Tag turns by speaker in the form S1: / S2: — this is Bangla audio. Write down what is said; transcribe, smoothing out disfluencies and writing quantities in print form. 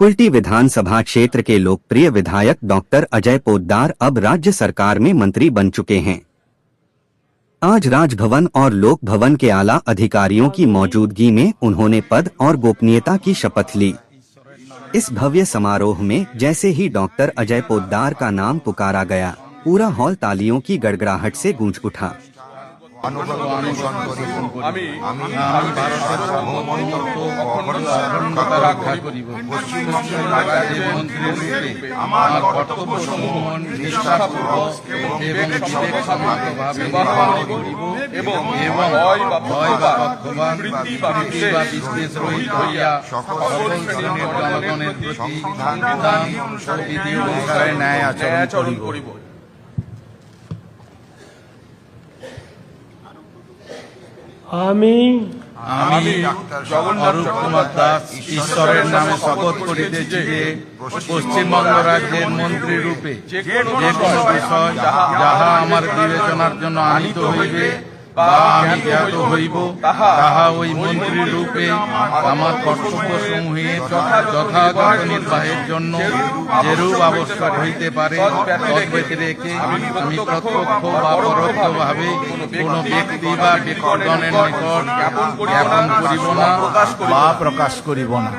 S1: कुल्टी विधानसभा क्षेत्र के लोकप्रिय विधायक डॉक्टर अजय पोद्दार अब राज्य सरकार में मंत्री बन चुके हैं। आज राजभवन और लोक भवन के आला अधिकारियों की मौजूदगी में उन्होंने पद और गोपनीयता की शपथ ली। इस भव्य समारोह में जैसे ही डॉक्टर अजय पोद्दार का नाम पुकारा गया, पूरा हॉल तालियों की गड़गड़ाहट से गूंज उठा।
S2: ন্যায় আচরণ করিব।
S3: আমি
S2: অরূপ কুমার দাস ঈশ্বরের নামে শপথ করিতেছি যে পশ্চিমবঙ্গ রাজ্যের মন্ত্রী রূপে যে কোনো বিষয় যাহা আমার বিবেচনার জন্য আনিত হইবে বা আমি জ্ঞাত হইব, তাহা ওই মন্ত্রী রূপে আমার কর্তব্য সমূহের যথাযথ নির্বাহের জন্য যেরূপ আবশ্যক হইতে পারে তদ্ব্যতিরেকে আমি প্রত্যক্ষ বা পরোক্ষভাবে কোন ব্যক্তি বা ব্যক্তিগণের নিকট জ্ঞাপন করিব না বা প্রকাশ করিব না।